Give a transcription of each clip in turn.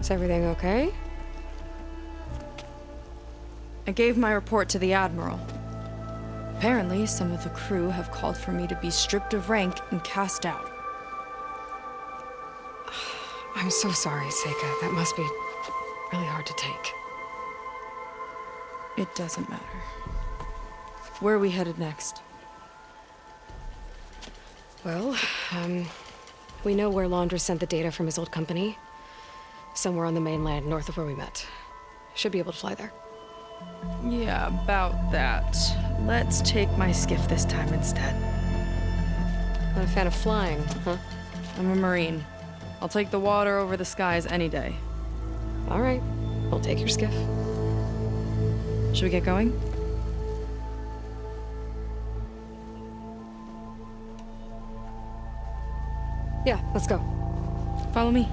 Is everything okay? I gave my report to the Admiral. Apparently, some of the crew have called for me to be stripped of rank and cast out. I'm so sorry, Seika. That must be really hard to take. It doesn't matter. Where are we headed next? Well, we know where Laundra sent the data from his old company. Somewhere on the mainland, north of where we met. Should be able to fly there. Yeah, about that. Let's take my skiff this time instead. Not a fan of flying, huh? I'm a Marine. I'll take the water over the skies any day. All right. We'll take your skiff. Should we get going? Yeah, let's go. Follow me.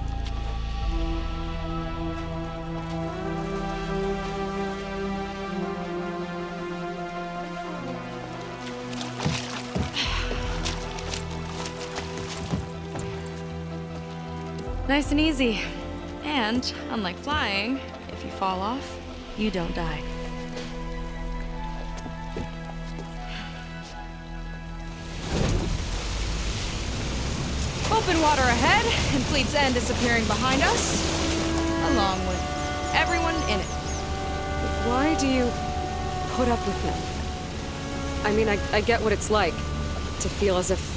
Nice and easy. And, unlike flying, if you fall off, you don't die. Open water ahead, and Fleet's End disappearing behind us, along with everyone in it. Why do you put up with them? I mean, I get what it's like to feel as if...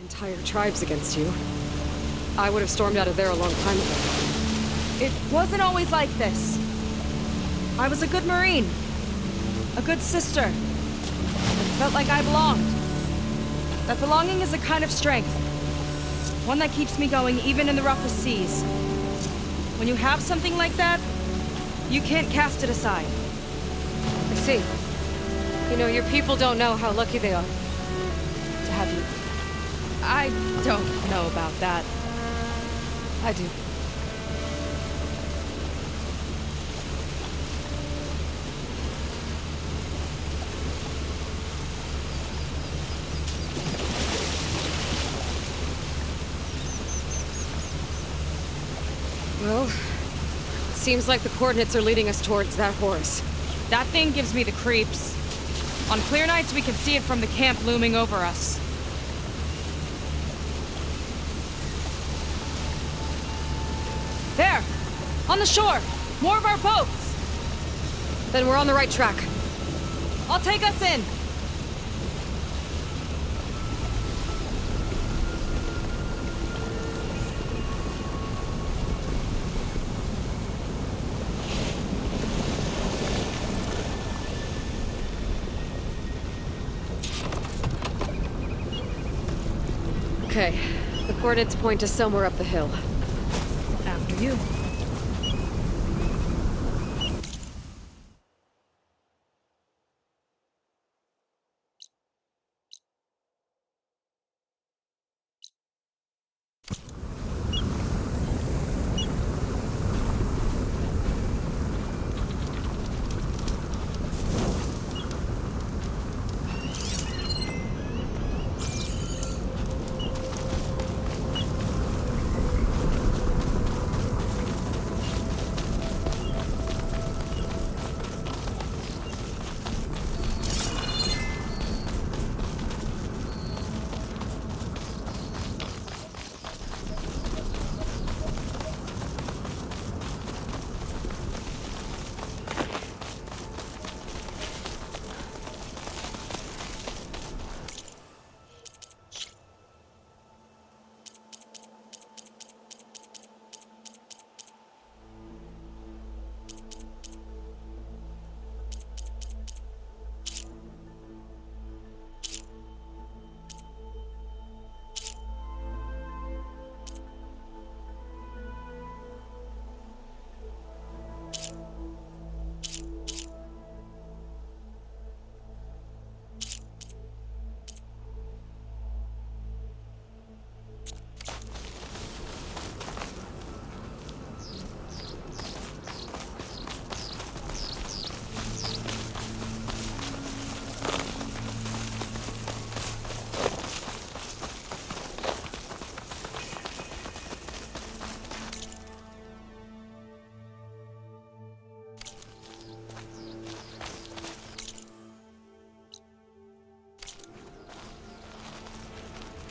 entire tribes against you. I would have stormed out of there a long time ago. It wasn't always like this. I was a good Marine. A good sister. I felt like I belonged. That belonging is a kind of strength. One that keeps me going even in the roughest seas. When you have something like that, you can't cast it aside. I see. You know, your people don't know how lucky they are to have you. I don't know about that. I do. Well, seems like the coordinates are leading us towards that horse. That thing gives me the creeps. On clear nights, we can see it from the camp looming over us. There! On the shore! More of our boats! Then we're on the right track. I'll take us in! Okay, the coordinates point to somewhere up the hill. After you.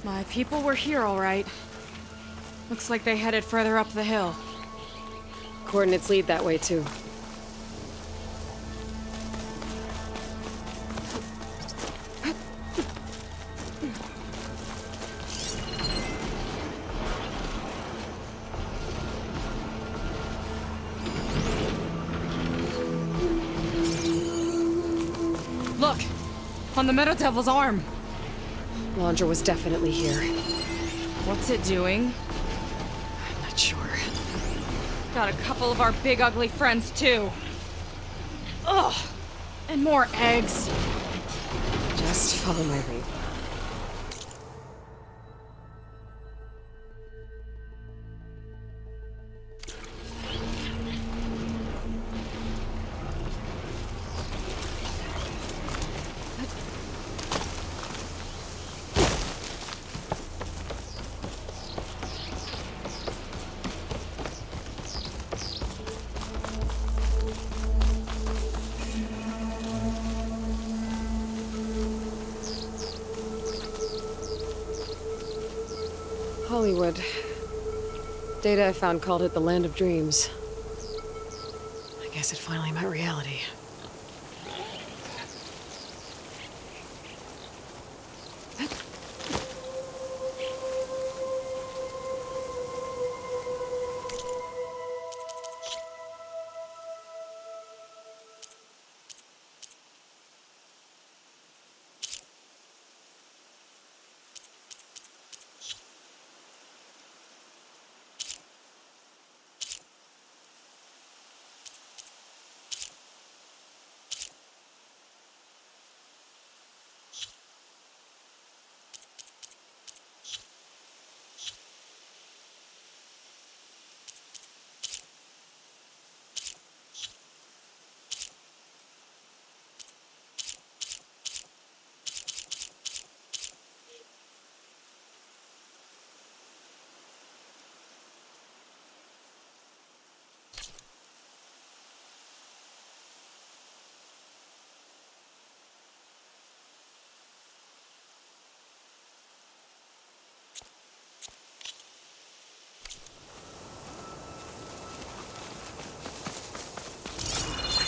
My people were here, all right. Looks like they headed further up the hill. Coordinates lead that way, too. Look! On the Meadow Devil's arm! Laundra was definitely here. What's it doing? I'm not sure. Got a couple of our big ugly friends, too. Ugh! And more eggs. Just follow my lead. Hollywood. Data I found called it the Land of Dreams. I guess it finally met reality.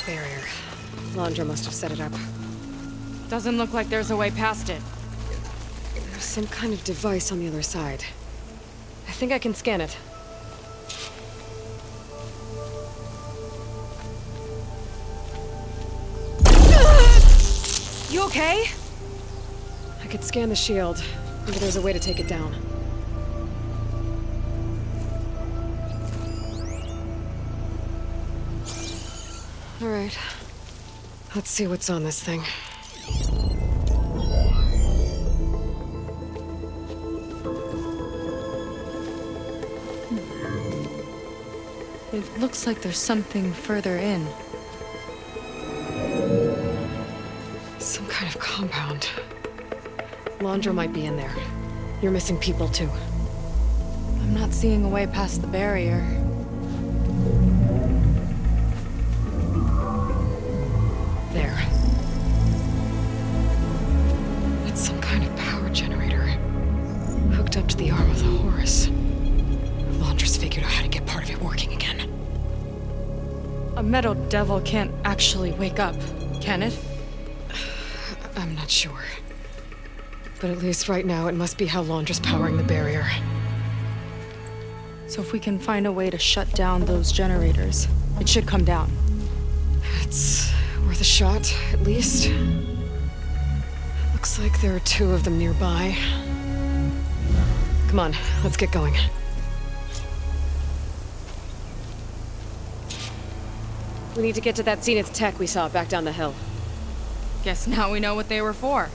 Barrier. Laundra must have set it up. Doesn't look like there's a way past it. There's some kind of device on the other side. I think I can scan it. You okay? I could scan the shield. Maybe there's a way to take it down. All right. Let's see what's on this thing. It looks like there's something further in. Some kind of compound. Laundra might be in there. You're missing people too. I'm not seeing a way past the barrier. There. It's some kind of power generator. Hooked up to the arm of the Horus. Laundra's figured out how to get part of it working again. A Meadow Devil can't actually wake up, can it? I'm not sure. But at least right now, it must be how Laundra's powering the barrier. So if we can find a way to shut down those generators, it should come down. It's worth a shot, at least. Looks like there are two of them nearby. Come on, let's get going. We need to get to that Zenith tech we saw back down the hill. Guess now we know what they were for.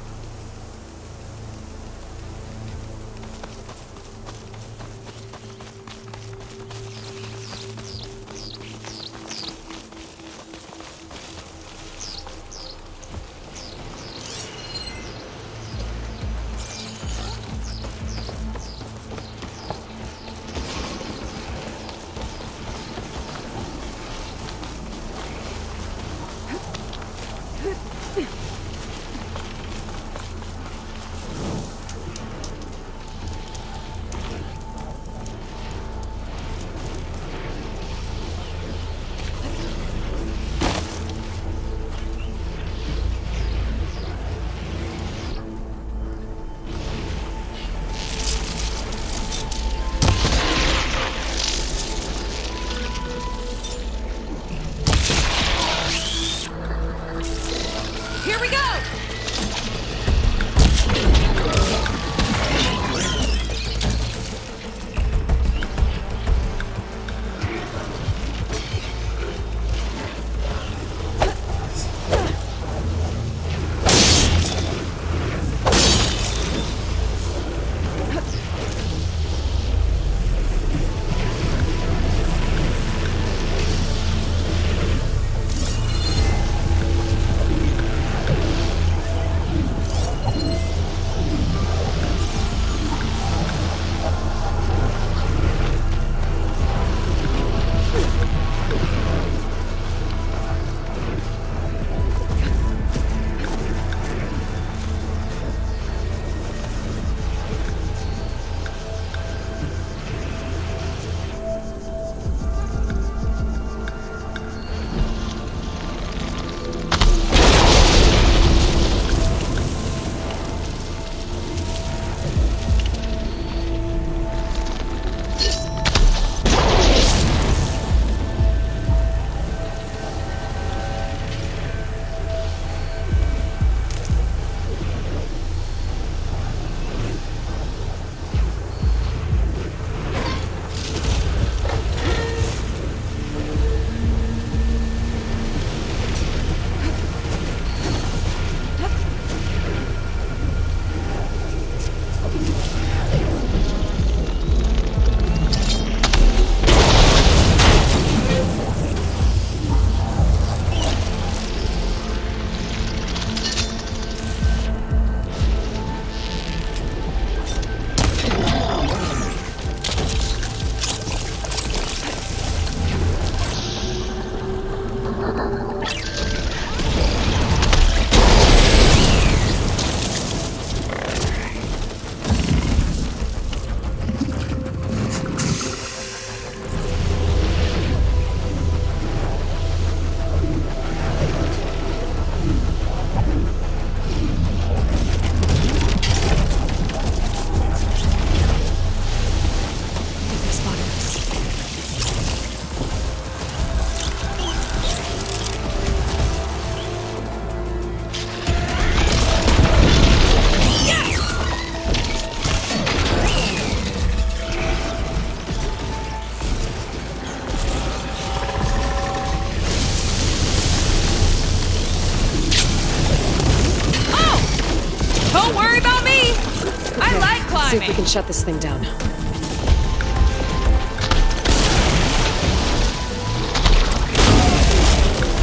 I like Let's see if we climbing. can shut this thing down.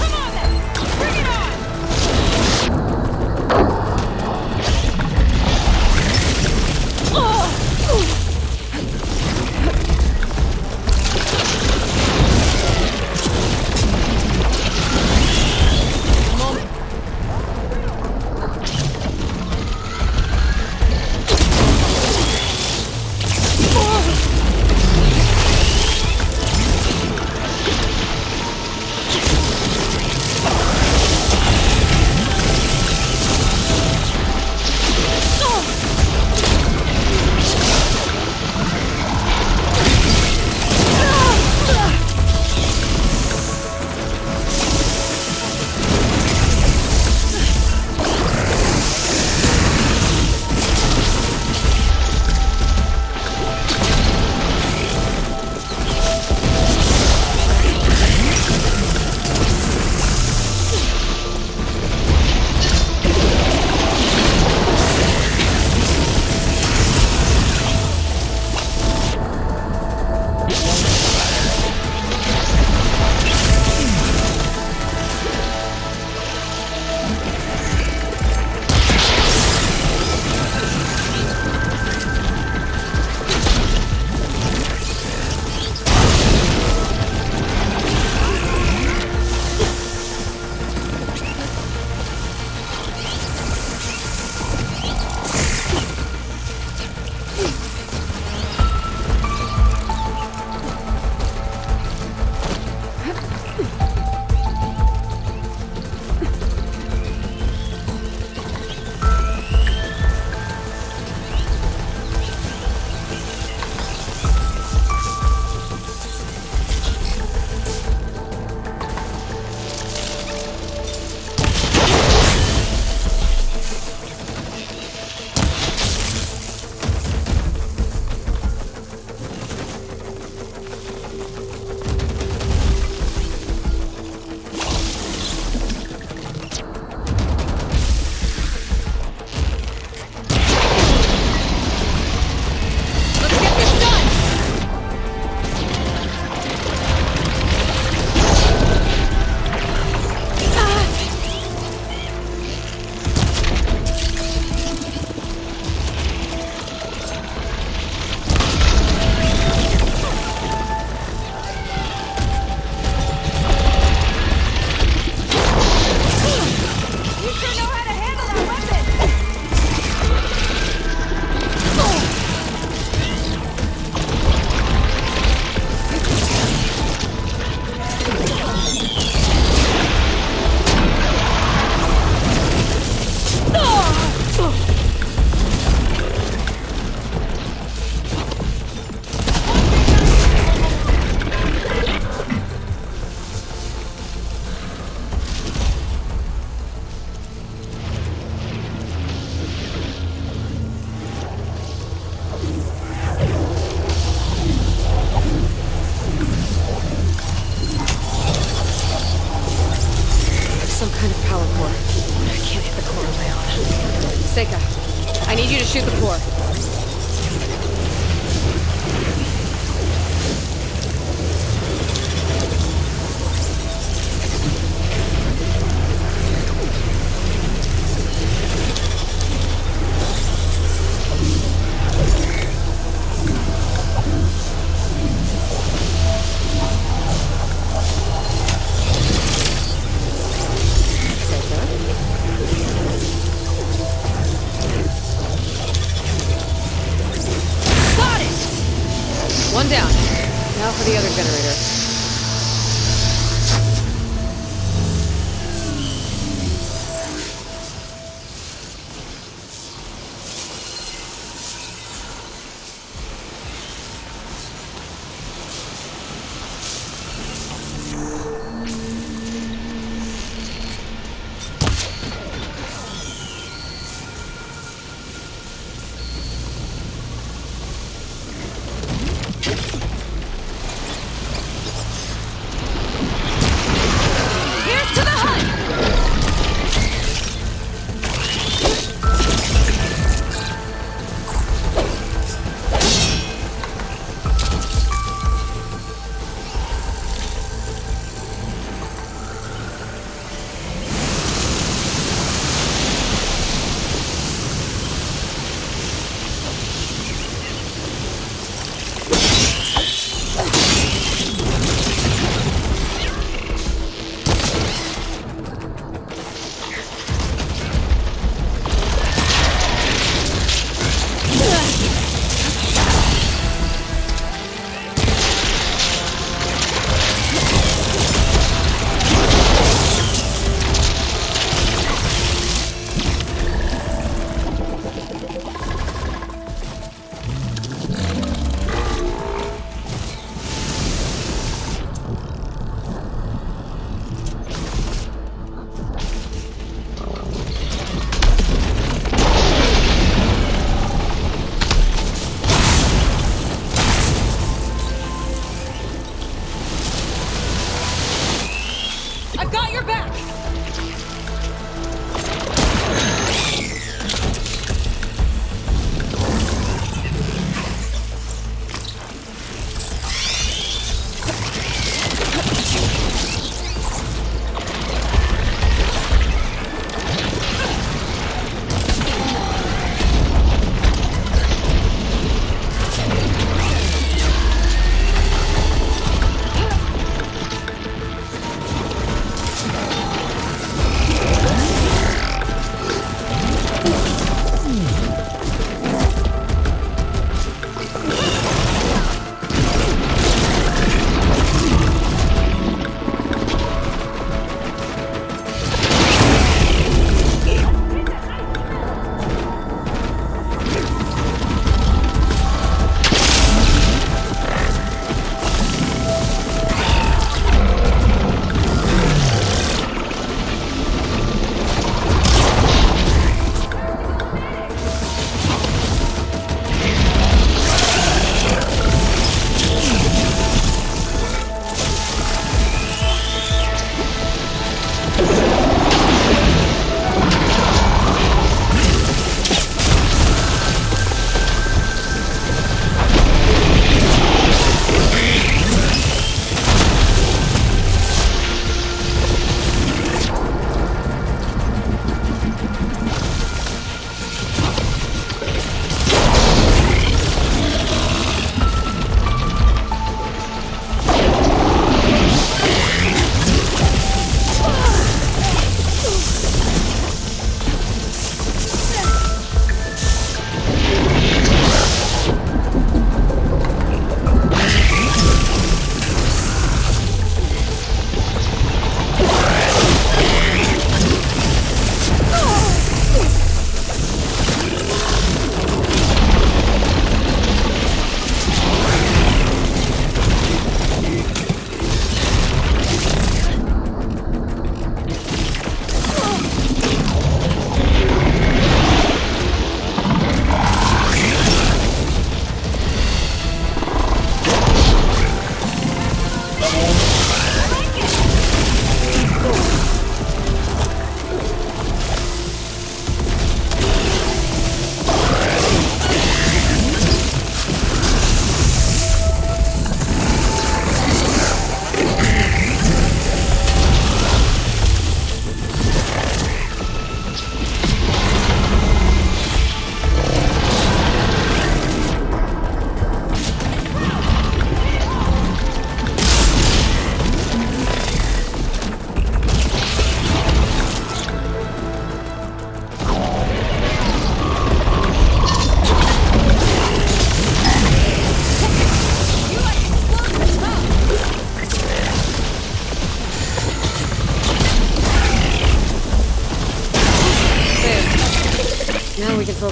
Come on then! Bring it on! Seika, I need you to shoot the core. One down. Now for the other generator.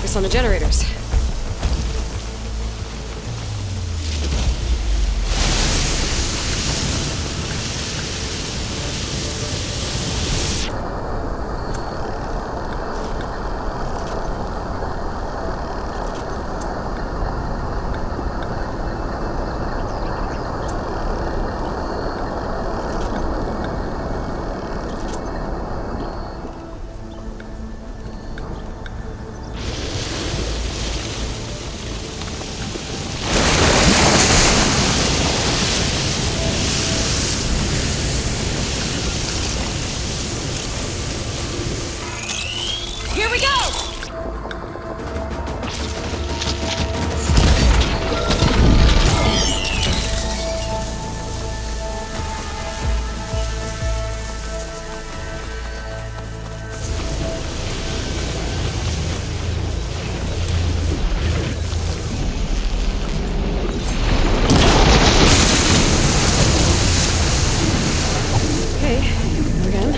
focus on the generators. Here we go! Okay, again.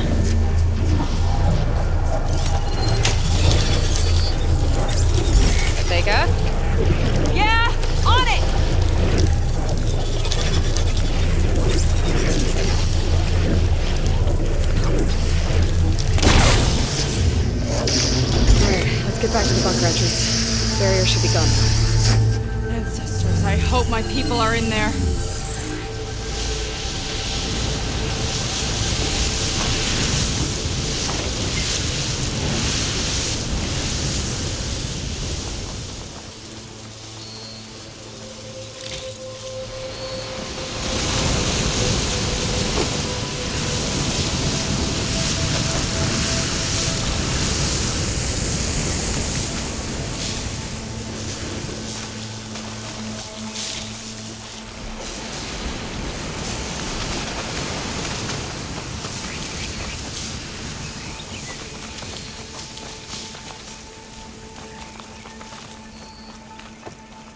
Vega? Yeah, on it! Alright, let's get back to the bunker entrance. Barrier should be gone. Ancestors, I hope my people are in there.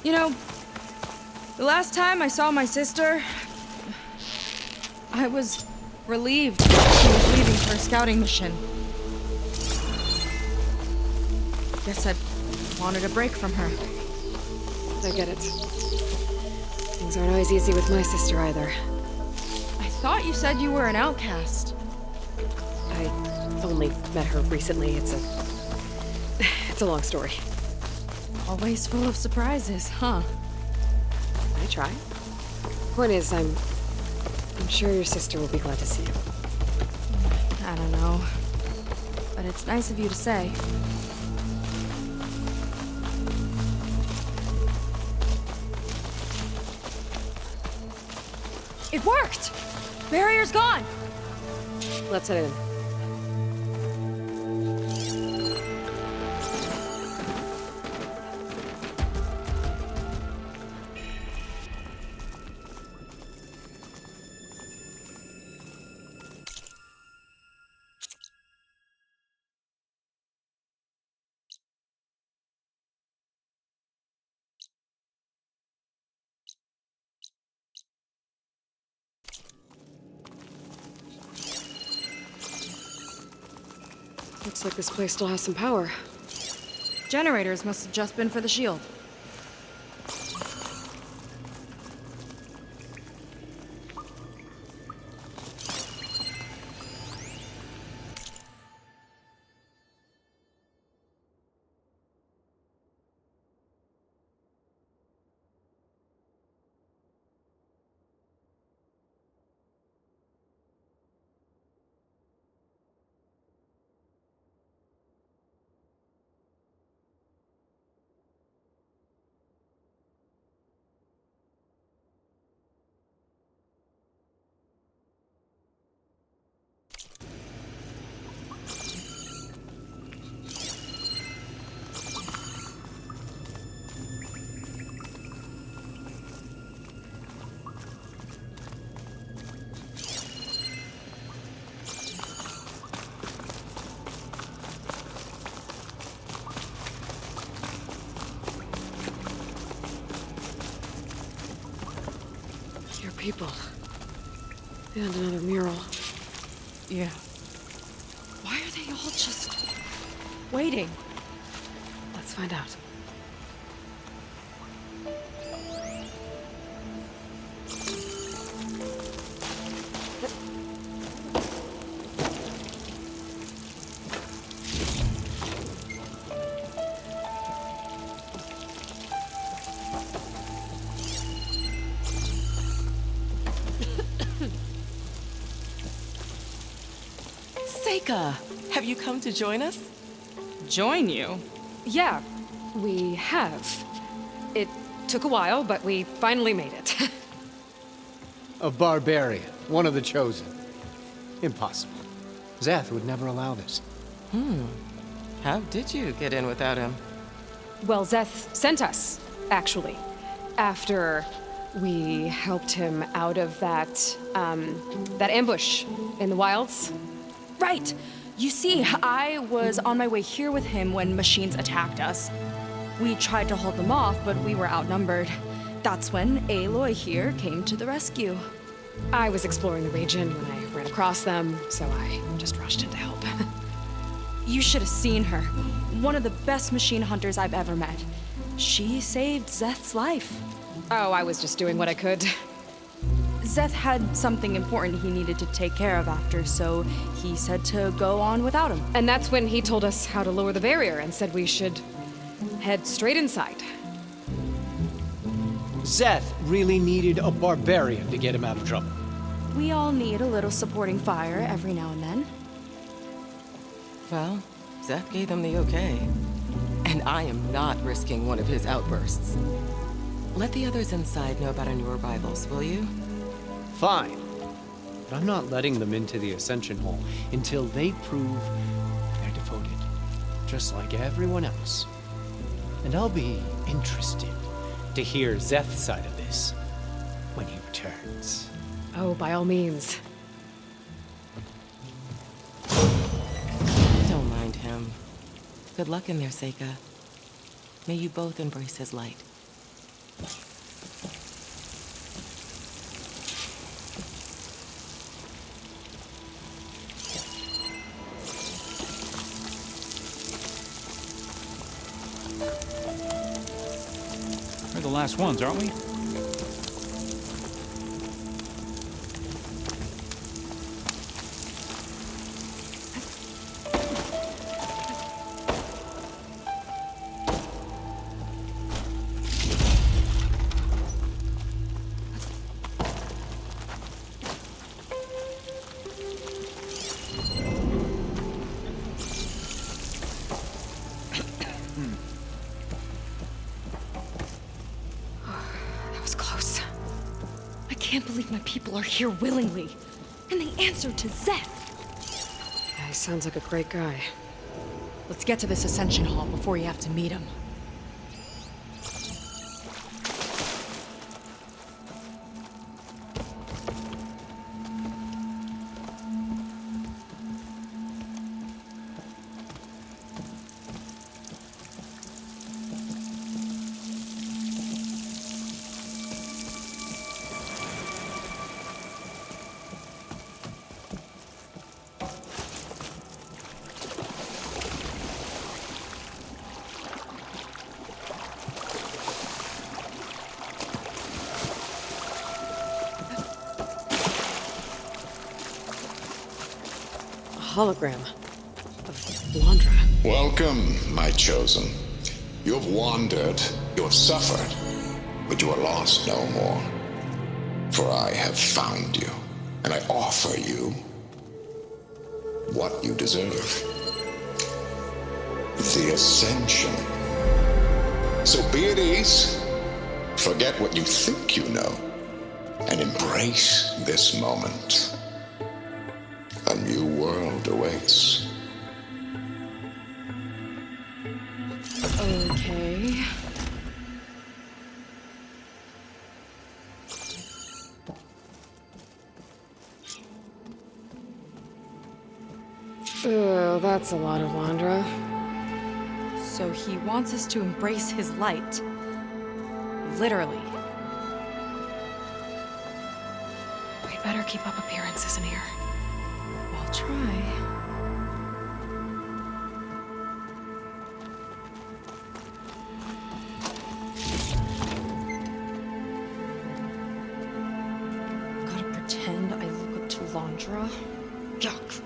You know, the last time I saw my sister, I was relieved she was leaving for a scouting mission. Guess I wanted a break from her. I get it. Things aren't always easy with my sister either. I thought you said you were an outcast. I only met her recently. It's a long story. Always full of surprises, huh? I try. Point is, I'm sure your sister will be glad to see you. I don't know. But it's nice of you to say. It worked! Barrier's gone! Let's head in. Looks like this place still has some power. Generators must have just been for the shield. People. And another mural. Yeah. Why are they all just waiting? Let's find out. Seika, have you come to join us? Join you? Yeah, we have. It took a while, but we finally made it. A barbarian, one of the chosen. Impossible. Zeth would never allow this. How did you get in without him? Well, Zeth sent us, actually. After we helped him out of that ambush in the wilds. Right. You see, I was on my way here with him when machines attacked us. We tried to hold them off, but we were outnumbered. That's when Aloy here came to the rescue. I was exploring the region when I ran across them, so I just rushed in to help. You should have seen her. One of the best machine hunters I've ever met. She saved Zeth's life. Oh, I was just doing what I could. Zeth had something important he needed to take care of after, so he said to go on without him. And that's when he told us how to lower the barrier and said we should head straight inside. Zeth really needed a barbarian to get him out of trouble. We all need a little supporting fire every now and then. Well, Zeth gave them the okay. And I am not risking one of his outbursts. Let the others inside know about our new arrivals, will you? Fine. But I'm not letting them into the Ascension Hall until they prove they're devoted. Just like everyone else. And I'll be interested to hear Zeth's side of this when he returns. Oh, by all means. Don't mind him. Good luck in there, Seika. May you both embrace his light. We're the last ones, aren't we? That was close. I can't believe my people are here willingly. And they answered to Zeth. Yeah, he sounds like a great guy. Let's get to this Ascension Hall before you have to meet him. Hologram of Londra. Welcome, my chosen. You have wandered, you have suffered, but you are lost no more. For I have found you, and I offer you what you deserve. The Ascension. So be at ease, forget what you think you know, and embrace this moment. A new world awaits. Okay. Oh, that's a lot of Londra. So he wants us to embrace his light. Literally. We better keep up appearances in here. I'll try. Alondra. Yuck.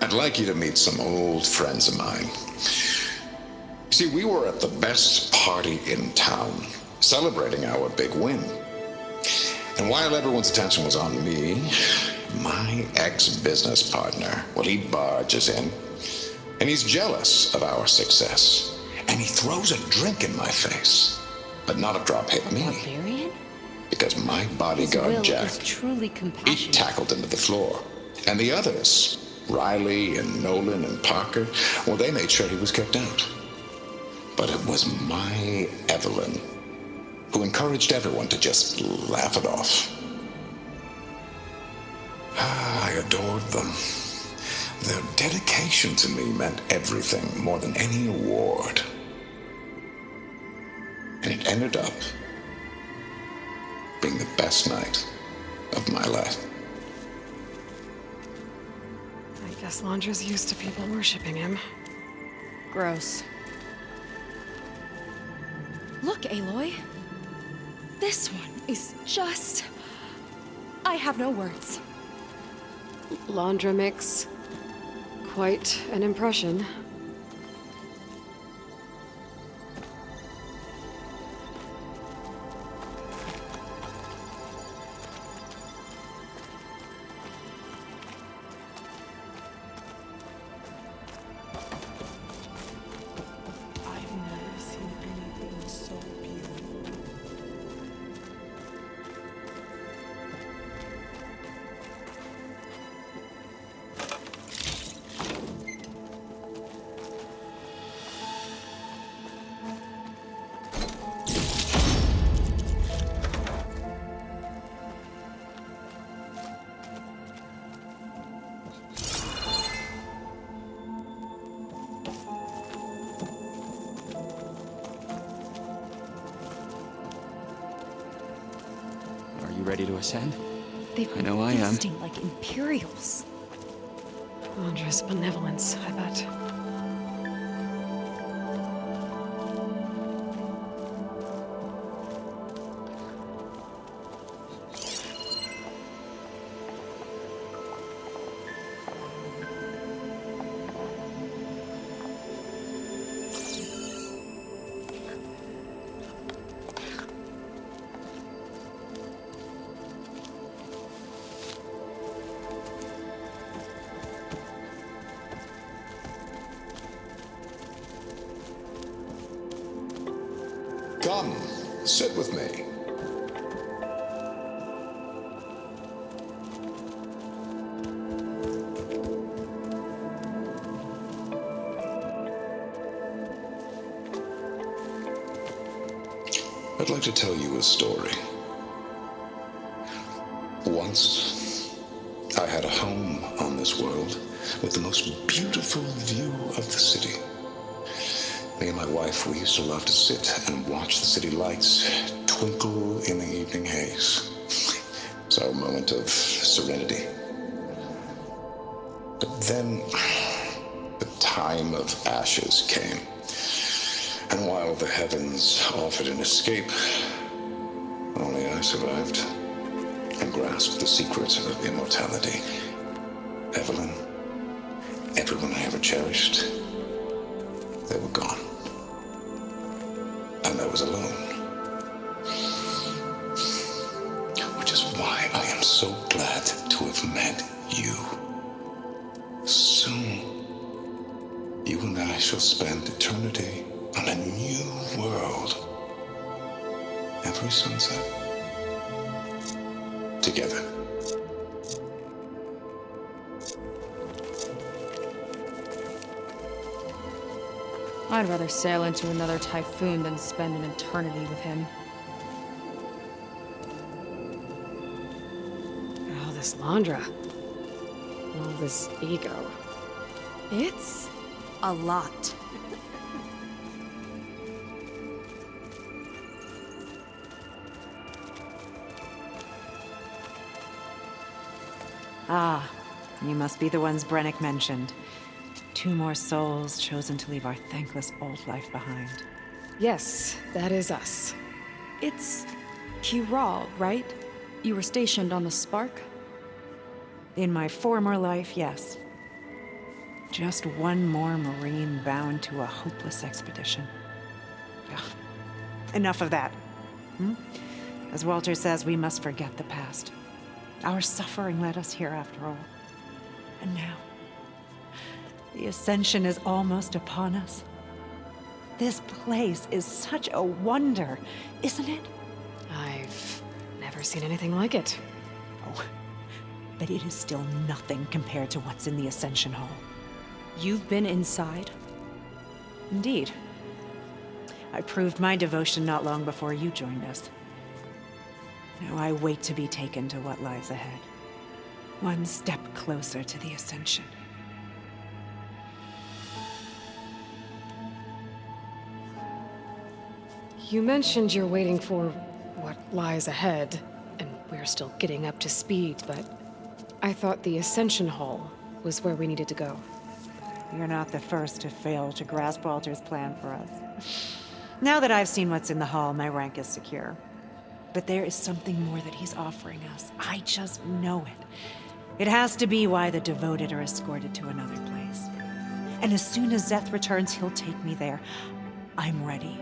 I'd like you to meet some old friends of mine. See, we were at the best party in town, celebrating our big win. And while everyone's attention was on me, my ex-business partner, well, he barges in, and he's jealous of our success. And he throws a drink in my face, but not a drop hit me. Barbarian? Because my bodyguard, Will Jack, is truly he compassionate. tackled him to the floor. And the others, Riley and Nolan and Parker, well, they made sure he was kicked out. But it was my Evelyn who encouraged everyone to just laugh it off. I adored them. Their dedication to me meant everything, more than any award. And it ended up being the best night of my life. I guess Londra's used to people worshipping him. Gross. Look, Aloy. This one is just... I have no words. Londra makes quite an impression. I've never seen anything so beautiful. Are you ready to ascend? They've I know I am. feasting like Imperials. Londra's benevolence, I bet. Come, sit with me. I'd like to tell you a story. Once, I had a home on this world with the most beautiful view of the city. Me and my wife, we used to love to sit and watch the city lights twinkle in the evening haze. It's our moment of serenity. But then, the time of ashes came. And while the heavens offered an escape, only I survived and grasped the secret of immortality. Evelyn, everyone I ever cherished, they were gone. And I was alone. Which is why I am so glad to have met you. Soon, you and I shall spend eternity on a new world. Every sunset. Together. I'd rather sail into another typhoon than spend an eternity with him. All this Londra. All this ego. It's a lot. Ah, you must be the ones Brennick mentioned. 2 more souls chosen to leave our thankless old life behind. Yes, that is us. It's Kiral, right? You were stationed on the Spark? In my former life, yes. Just one more Marine bound to a hopeless expedition. Ugh. Enough of that. As Walter says, we must forget the past. Our suffering led us here after all. And now, the Ascension is almost upon us. This place is such a wonder, isn't it? I've never seen anything like it. Oh, but it is still nothing compared to what's in the Ascension Hall. You've been inside? Indeed. I proved my devotion not long before you joined us. Now I wait to be taken to what lies ahead. One step closer to the Ascension. You mentioned you're waiting for what lies ahead, and we're still getting up to speed, but I thought the Ascension Hall was where we needed to go. You're not the first to fail to grasp Walter's plan for us. Now that I've seen what's in the hall, my rank is secure. But there is something more that he's offering us. I just know it. It has to be why the devoted are escorted to another place. And as soon as Zeth returns, he'll take me there. I'm ready.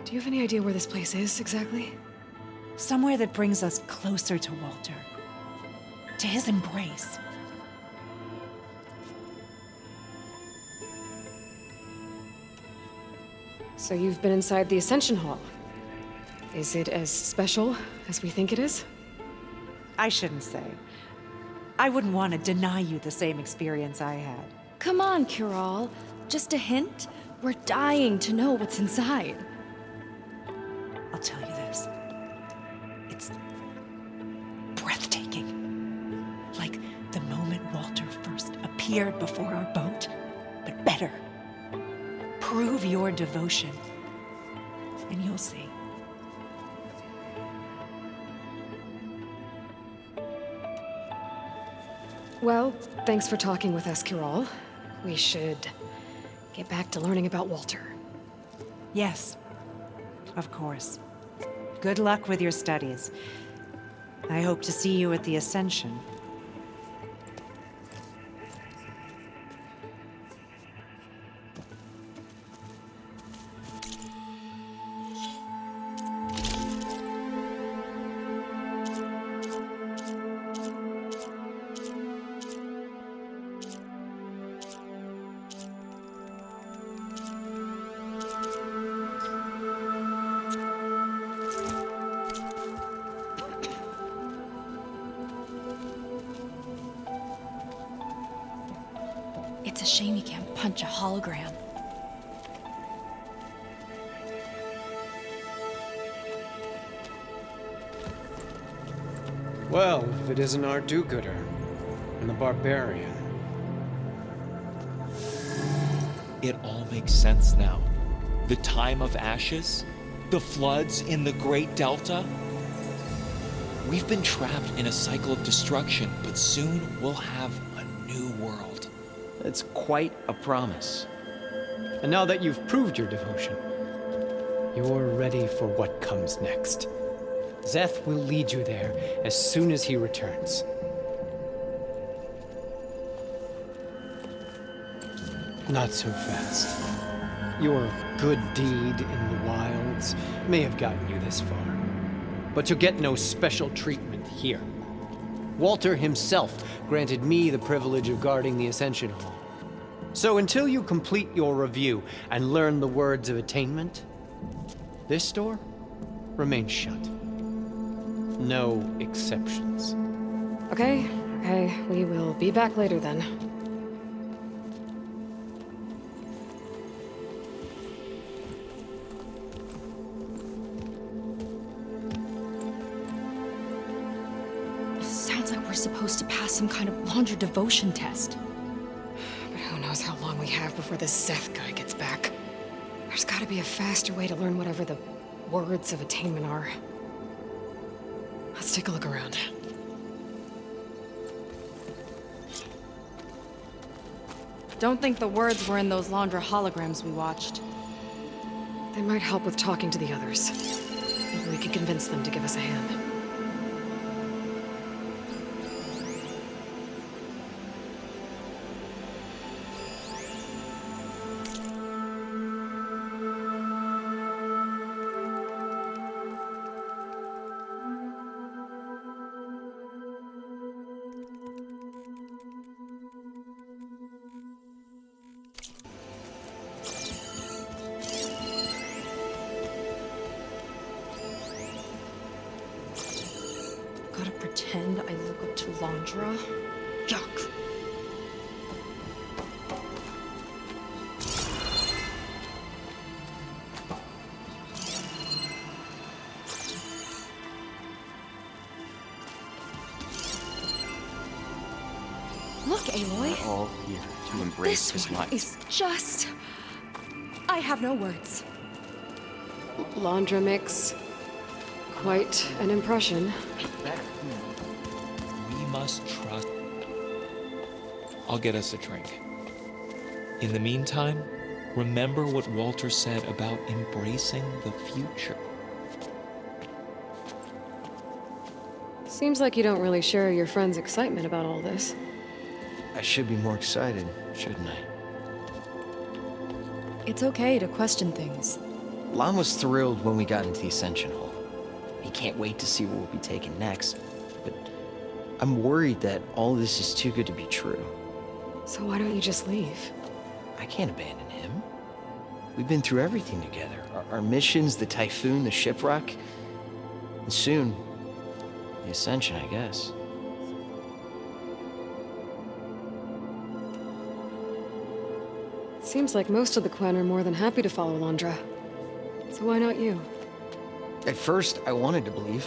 Do you have any idea where this place is, exactly? Somewhere that brings us closer to Walter. To his embrace. So you've been inside the Ascension Hall. Is it as special as we think it is? I shouldn't say. I wouldn't want to deny you the same experience I had. Come on, Kiral. Just a hint? We're dying to know what's inside. I'll tell you this. It's breathtaking. Like the moment Walter first appeared before our boat, but better. Prove your devotion, and you'll see. Well, thanks for talking with us, Kiral. We should get back to learning about Walter. Yes, of course. Good luck with your studies. I hope to see you at the Ascension. It's a shame you can't punch a hologram. Well, if it isn't our do-gooder and the barbarian. It all makes sense now. The time of ashes, the floods in the Great Delta. We've been trapped in a cycle of destruction, but soon we'll have a new world. It's quite a promise. And now that you've proved your devotion, you're ready for what comes next. Zeth will lead you there as soon as he returns. Not so fast. Your good deed in the wilds may have gotten you this far, but you'll get no special treatment here. Walter himself granted me the privilege of guarding the Ascension Hall. So until you complete your review and learn the words of attainment, this door remains shut. No exceptions. Okay, we will be back later then. Sounds like we're supposed to pass some kind of laundry devotion test. But who knows how long we have before this Zeth guy gets back. There's gotta be a faster way to learn whatever the words of attainment are. Let's take a look around. Don't think the words were in those Laundra holograms we watched. They might help with talking to the others. Maybe we can convince them to give us a hand. Gotta pretend I look up to Laundra? Yuck. Look, Aloy. We're all here to embrace This this one light. is just... I have no words. Laundra makes quite an impression. We must trust. I'll get us a drink. In the meantime, remember what Walter said about embracing the future. Seems like you don't really share your friend's excitement about all this. I should be more excited, shouldn't I? It's okay to question things. Lon was thrilled when we got into the Ascension Hall. He can't wait to see what we'll be taking next, but I'm worried that all this is too good to be true. So why don't you just leave? I can't abandon him. We've been through everything together. Our missions, the Typhoon, the shipwreck, and soon, the Ascension, I guess. Seems like most of the Quen are more than happy to follow Laundra. So why not you? At first, I wanted to believe.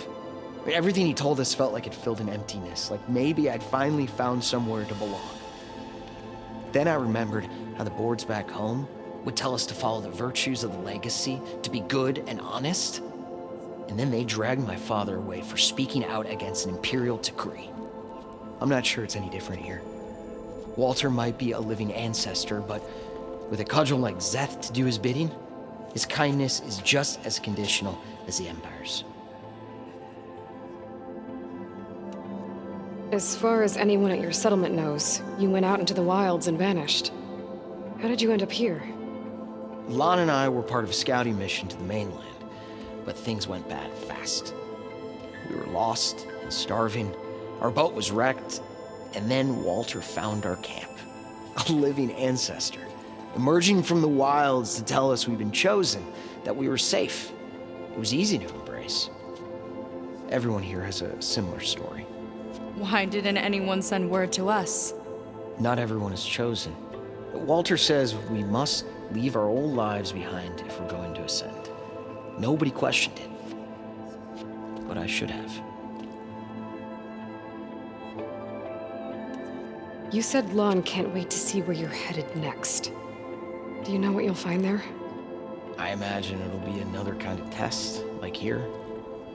But everything he told us felt like it filled an emptiness, like maybe I'd finally found somewhere to belong. Then I remembered how the boards back home would tell us to follow the virtues of the legacy, to be good and honest. And then they dragged my father away for speaking out against an imperial decree. I'm not sure it's any different here. Walter might be a living ancestor, but with a cudgel like Szeth to do his bidding, his kindness is just as conditional as the Empire's. As far as anyone at your settlement knows, you went out into the wilds and vanished. How did you end up here? Lon and I were part of a scouting mission to the mainland, but things went bad fast. We were lost and starving, our boat was wrecked, and then Walter found our camp. A living ancestor, emerging from the wilds to tell us we'd been chosen, that we were safe. It was easy to embrace. Everyone here has a similar story. Why didn't anyone send word to us? Not everyone is chosen. Walter says we must leave our old lives behind if we're going to ascend. Nobody questioned it. But I should have. You said Lon can't wait to see where you're headed next. Do you know what you'll find there? I imagine it'll be another kind of test, like here.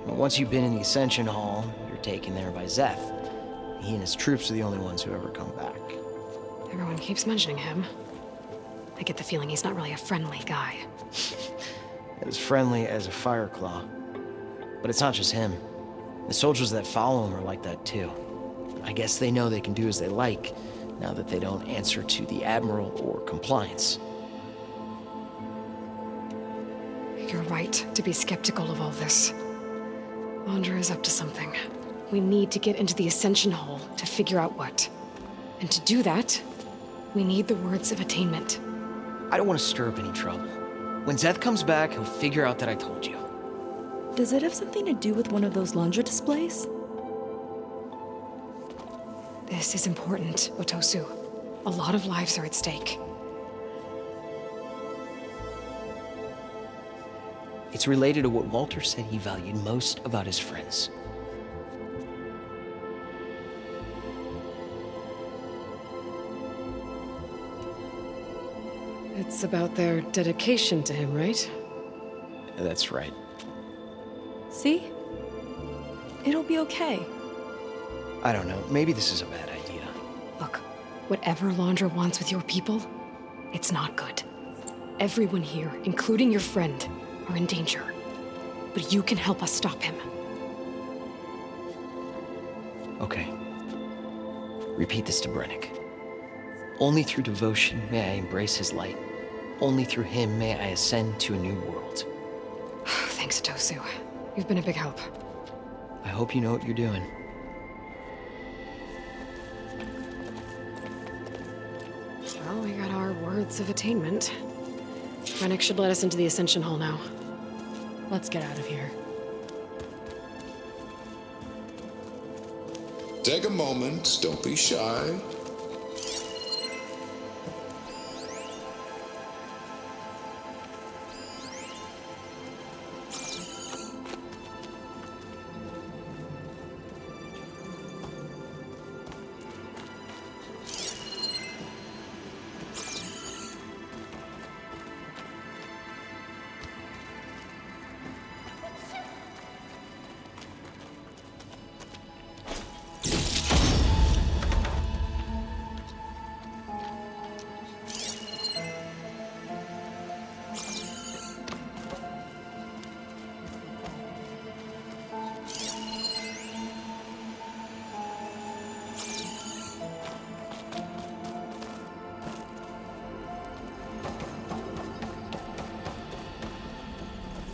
Once you've been in the Ascension Hall, you're taken there by Szeth. He and his troops are the only ones who ever come back. Everyone keeps mentioning him. I get the feeling he's not really a friendly guy. As friendly as a Fireclaw. But it's not just him. The soldiers that follow him are like that too. I guess they know they can do as they like, now that they don't answer to the Admiral or compliance. You're right to be skeptical of all this. Laundra is up to something. We need to get into the Ascension Hall to figure out what. And to do that, we need the words of attainment. I don't want to stir up any trouble. When Szeth comes back, he'll figure out that I told you. Does it have something to do with one of those Laundra displays? This is important, Otosu. A lot of lives are at stake. It's related to what Walter said he valued most about his friends. It's about their dedication to him, right? That's right. See? It'll be okay. I don't know, maybe this is a bad idea. Look, Whatever Laundra wants with your people, it's not good. Everyone here, including your friend, are in danger. But you can help us stop him. Okay. Repeat this to Brennick. Only through devotion may I embrace his light. Only through him may I ascend to a new world. Thanks, Tosu. You've been a big help. I hope you know what you're doing. Well, we got our words of attainment. Rennick should let us into the Ascension Hall now. Let's get out of here. Take a moment, don't be shy.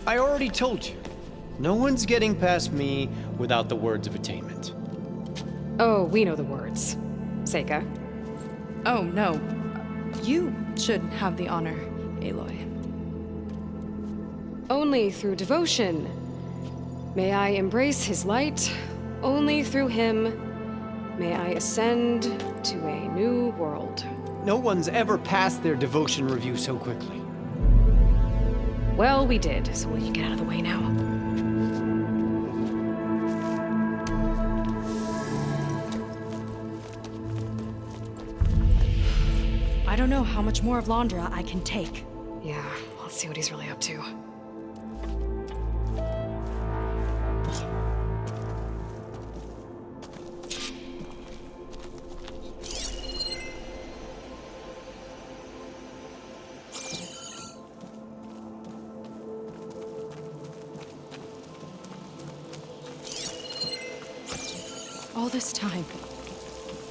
I already told you. No one's getting past me without the words of attainment. Oh, we know the words. Seika. Oh, no. You should have the honor, Aloy. Only through devotion may I embrace his light. Only through him may I ascend to a new world. No one's ever passed their devotion review so quickly. Well, we did, so will you get out of the way now? I don't know how much more of Laundra I can take. Yeah, let's see what he's really up to. All this time,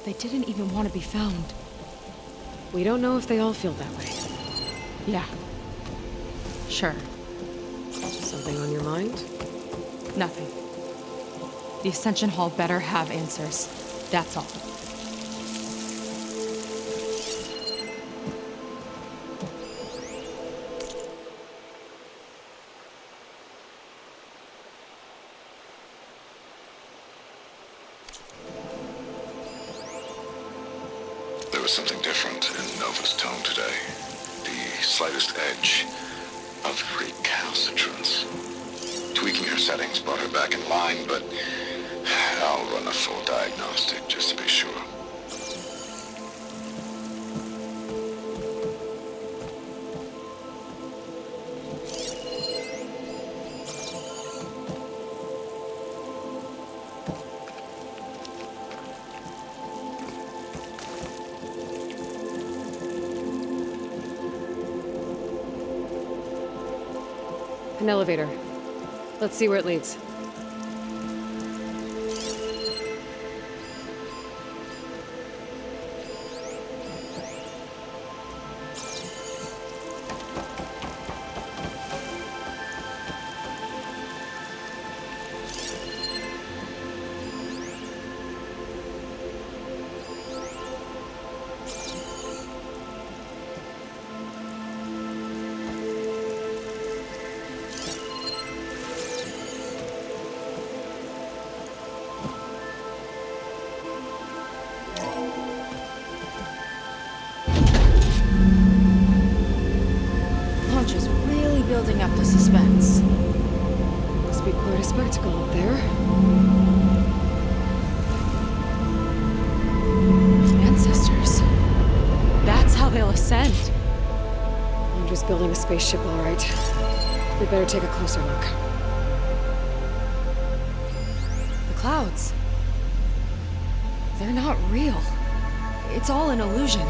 they didn't even want to be found. We don't know if they all feel that way. Yeah. Sure. Something on your mind? Nothing. The Ascension Hall better have answers. That's all. There was something different in Nova's tone today. The slightest edge of recalcitrance. Tweaking her settings brought her back in line, but I'll run a full diagnostic just to be sure. An elevator. Let's see where it leads. Launch is really building up the suspense. Must be quite a spectacle up there. Ancestors. That's how they'll ascend. Laundra's building a spaceship, all right. We better take a closer look. The clouds. They're not real. it's all an illusion.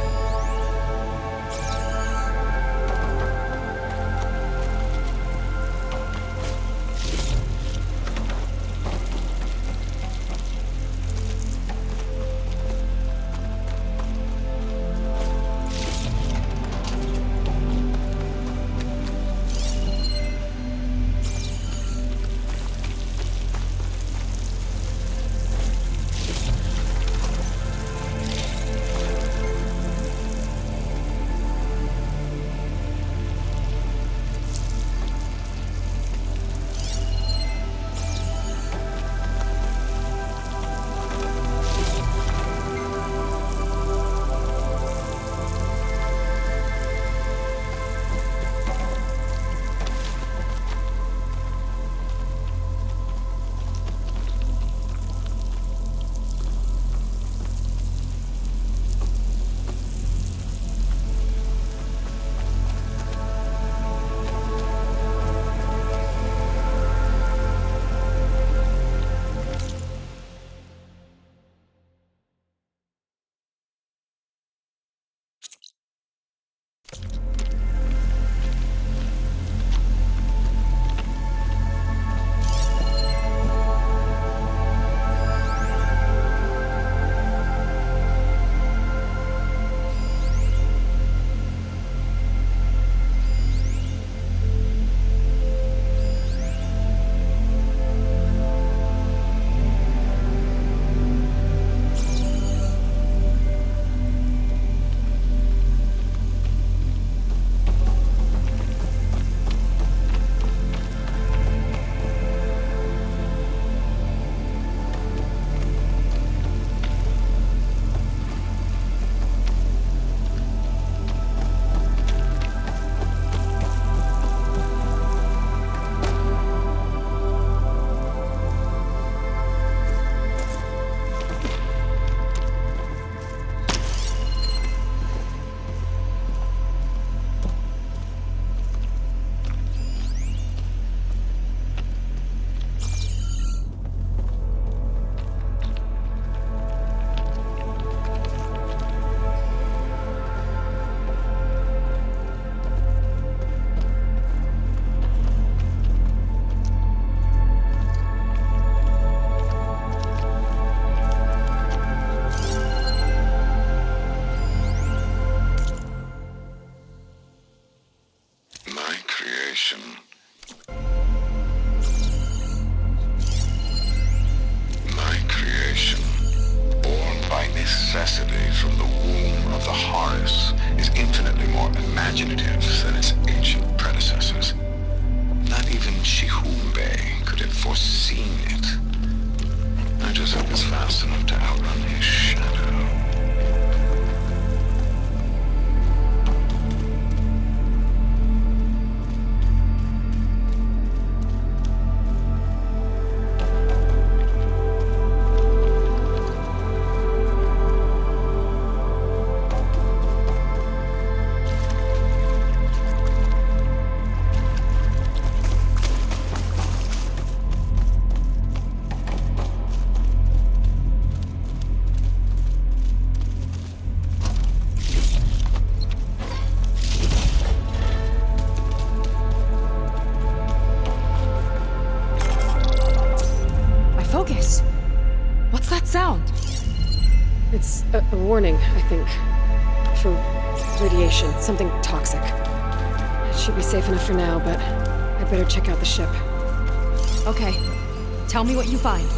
necessity from the womb of the Horus is infinitely more imaginative than its ancient predecessors. Not even Shihumbe could have foreseen it. I just hope it's fast enough to outrun his shadow. Focus! What's that sound? It's a warning, I think. For radiation, something toxic. It should be safe enough for now, but I'd better check out the ship. Okay. Tell me what you find.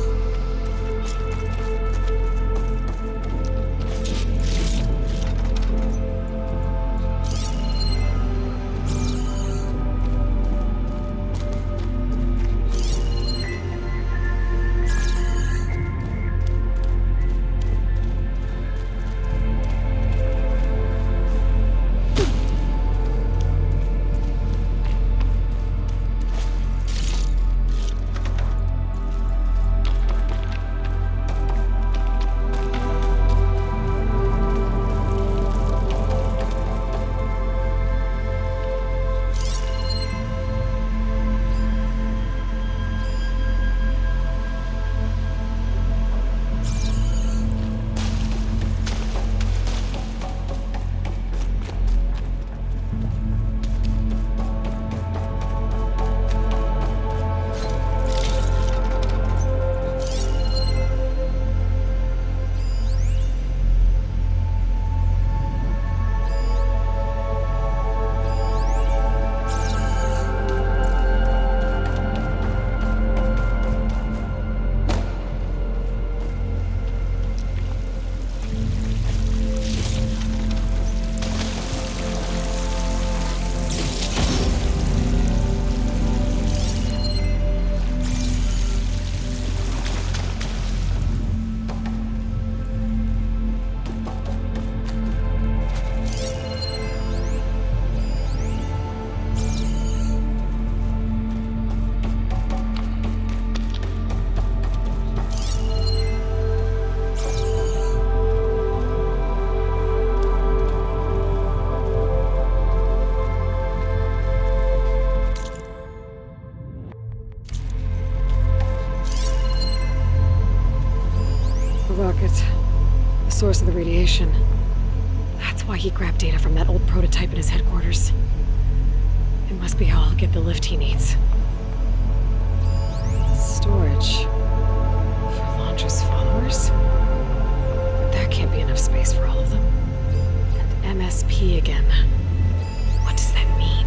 it. The source of the radiation. That's why he grabbed data from that old prototype in his headquarters. It must be how I'll get the lift he needs. Storage. For Londra's followers? That can't be enough space for all of them. And MSP again. What does that mean?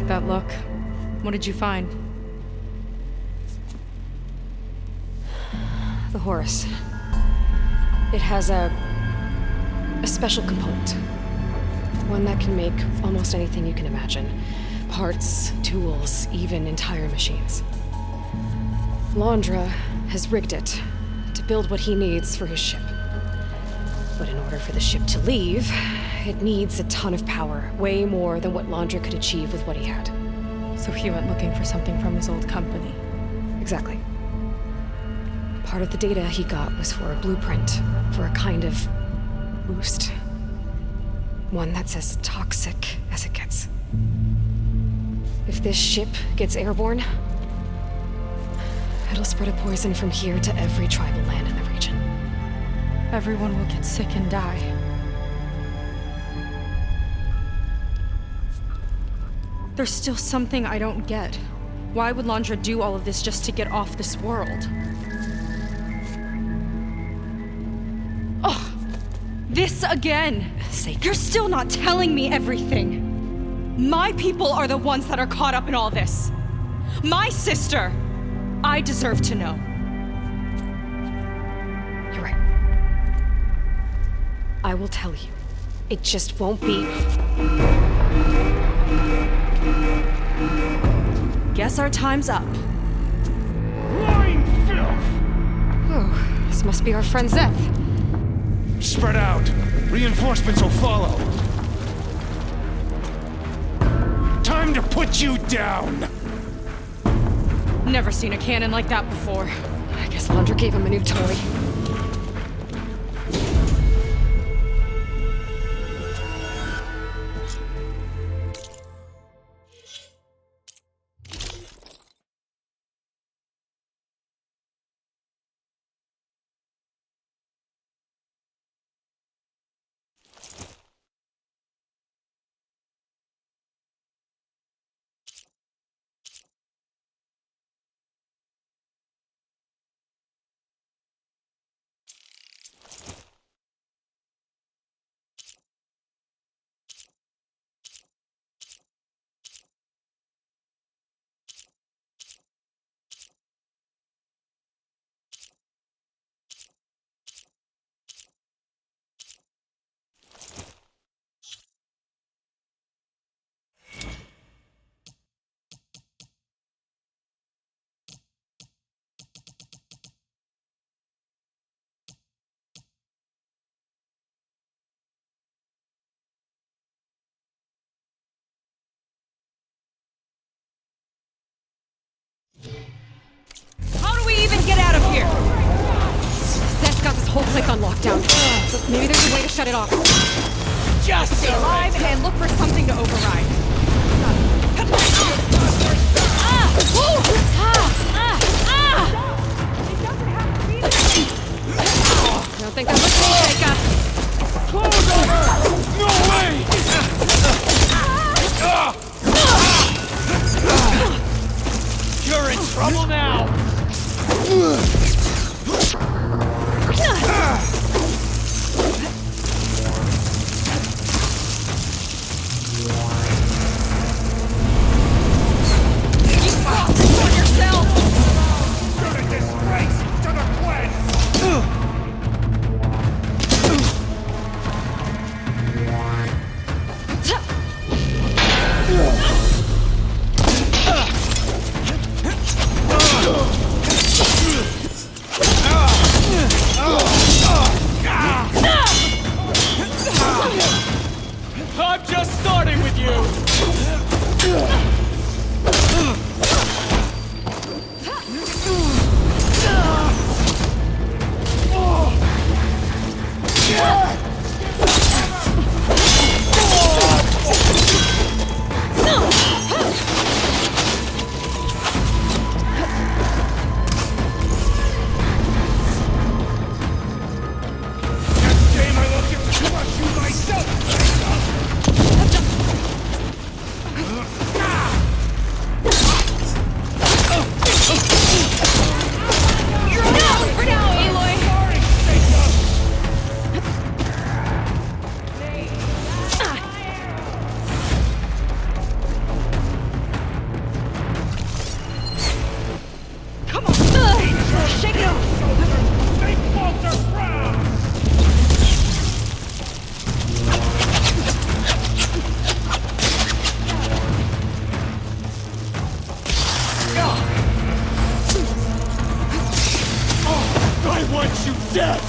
That look. What did you find? The Horus. It has a special component. One that can make almost anything you can imagine. Parts, tools, even entire machines. Londra has rigged it to build what he needs for his ship. But in order for the ship to leave, it needs a ton of power, way more than what Londra could achieve with what he had. So he went looking for something from his old company. Exactly. Part of the data he got was for a blueprint, for a kind of boost. One that's as toxic as it gets. If this ship gets airborne, it'll spread a poison from here to every tribal land in the region. Everyone will get sick and die. There's still something I don't get. Why would Londra do all of this just to get off this world? Oh, this again! You're still not telling me everything. My people are the ones that are caught up in all this. My sister! I deserve to know. You're right. I will tell you. It just won't be... Guess our time's up. Lying filth! Oh, this must be our friend Zeth. Spread out. Reinforcements will follow. Time to put you down! Never seen a cannon like that before. I guess Londra gave him a new toy. How do we even get out of here? Zeth's got this whole place on lockdown. But maybe there's a way to shut it off. Just stay alive and look for something to override. I don't think that looks me, Sheikah. No way! You're in trouble now! You focus on yourself! want you dead!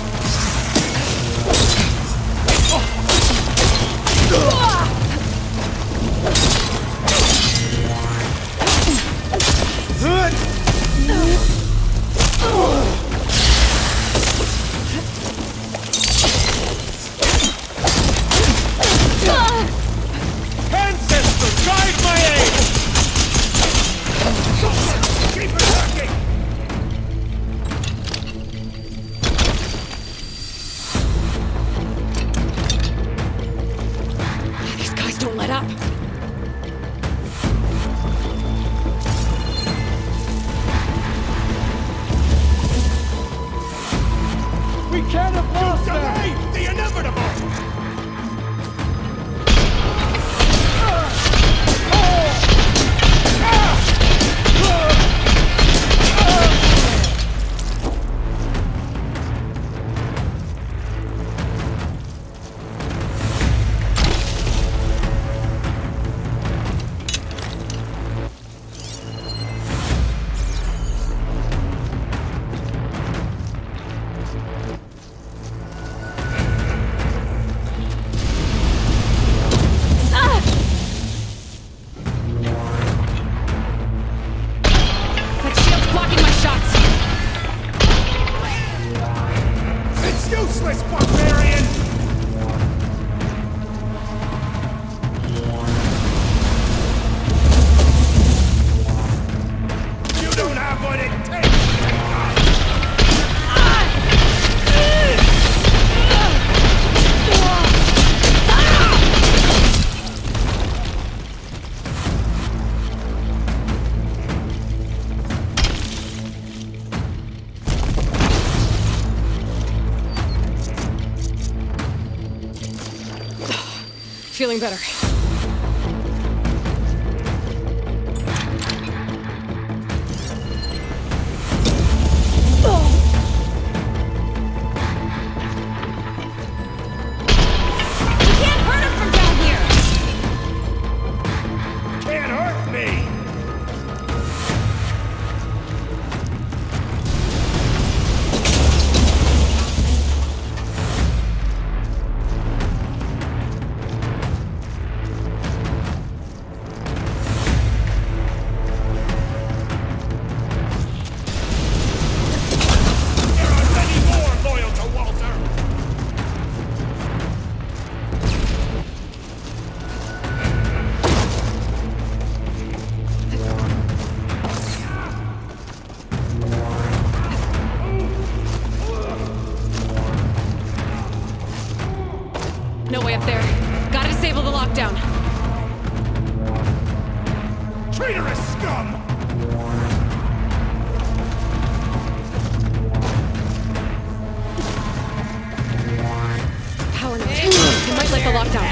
Ancestor, guide my aim! Keep attacking! These guys don't let up. We can't have lost delay the inevitable! That shield's blocking my shots. It's useless, barbarian! You don't have what it takes! Feeling better. We can't hurt him from down here! Can't hurt me! There are many more loyal to Walter! No way up there. Gotta disable the lockdown. Traitorous scum! Power node. You might like the lockdown.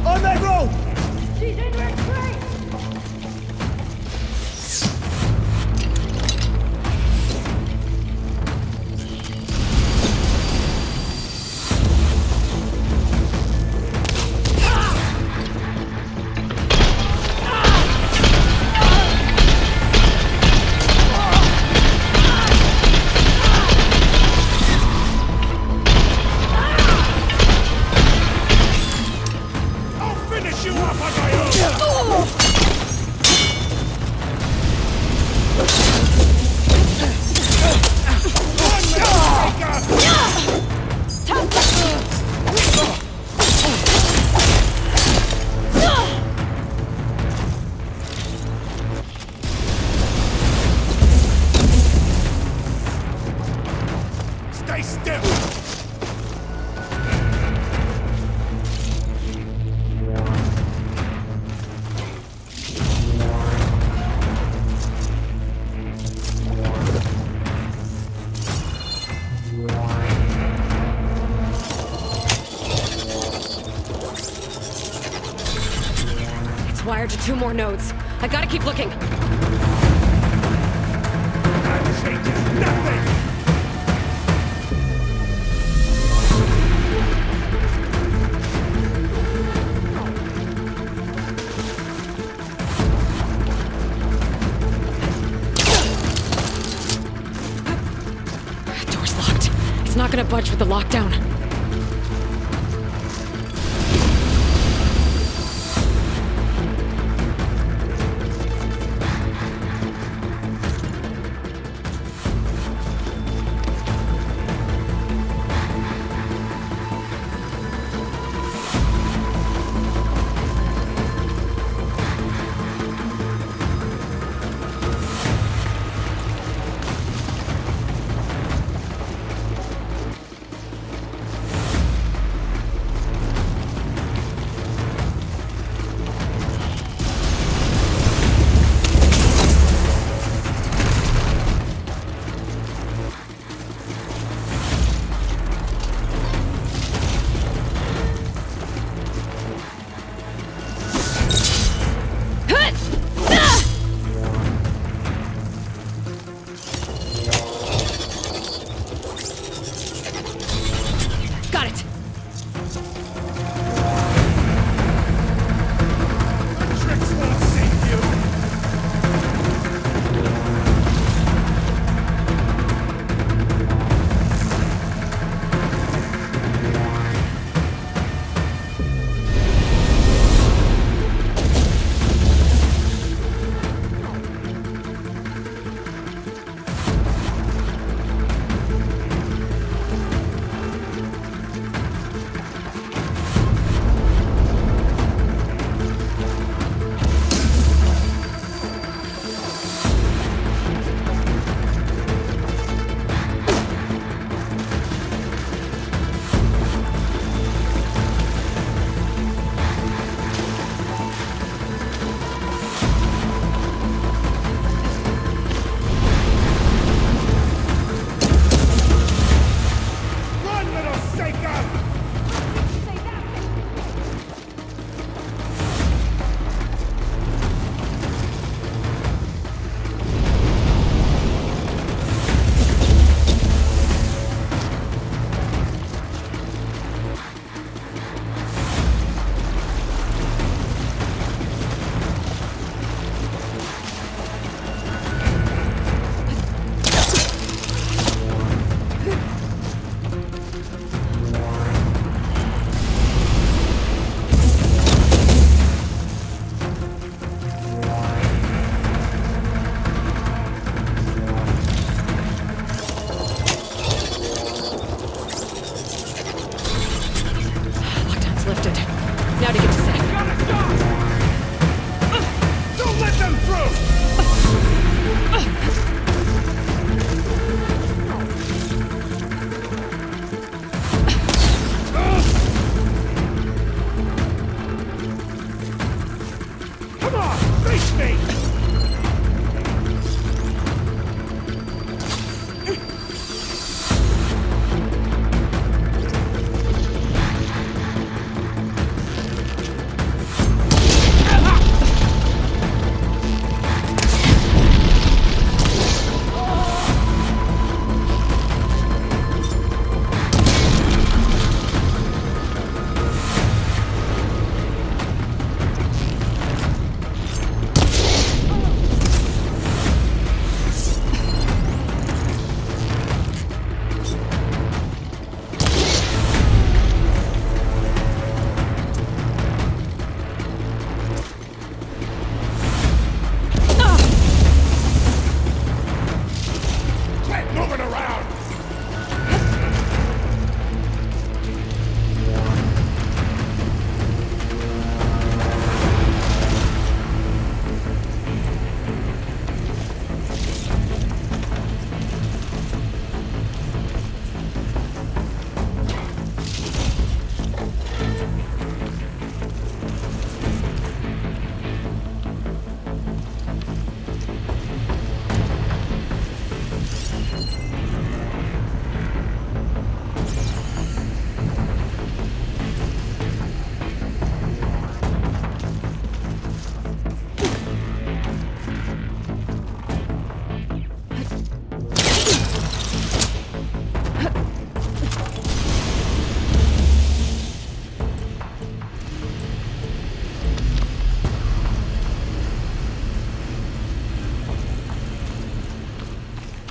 On that road! She's in retreat! I'll finish you off on my own! One less take up! Stay still! It's wired to 2 more nodes. I gotta keep looking. That changes nothing! not gonna budge with the lockdown.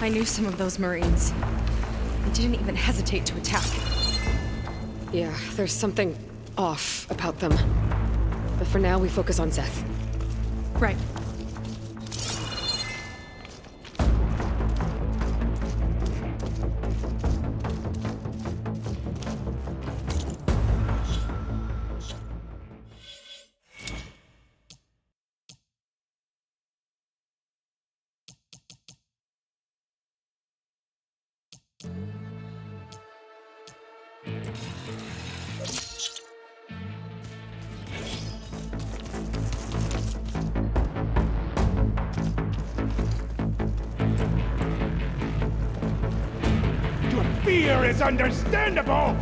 I knew some of those Marines. He didn't even hesitate to attack. Yeah, there's something off about them. But for now, we focus on Zeth. Right. Your fear is understandable!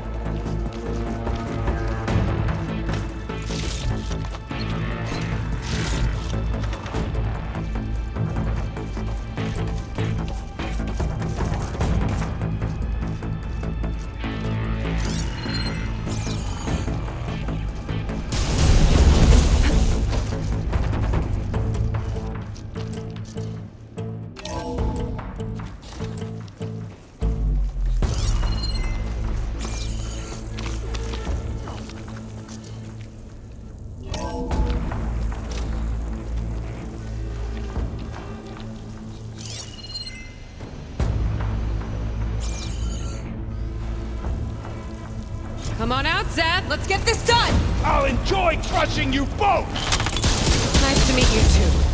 Come on out, Zeth! Let's get this done! I'll enjoy crushing you both! Nice to meet you too.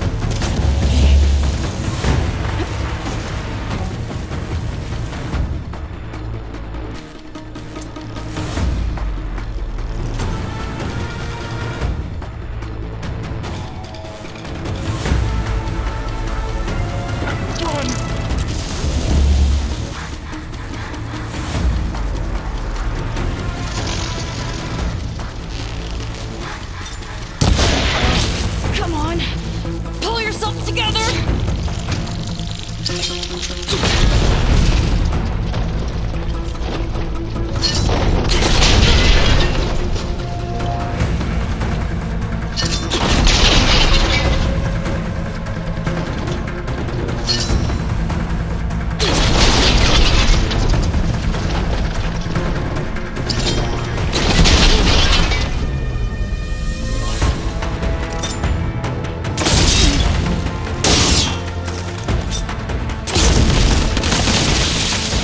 Come on! Pull yourself together!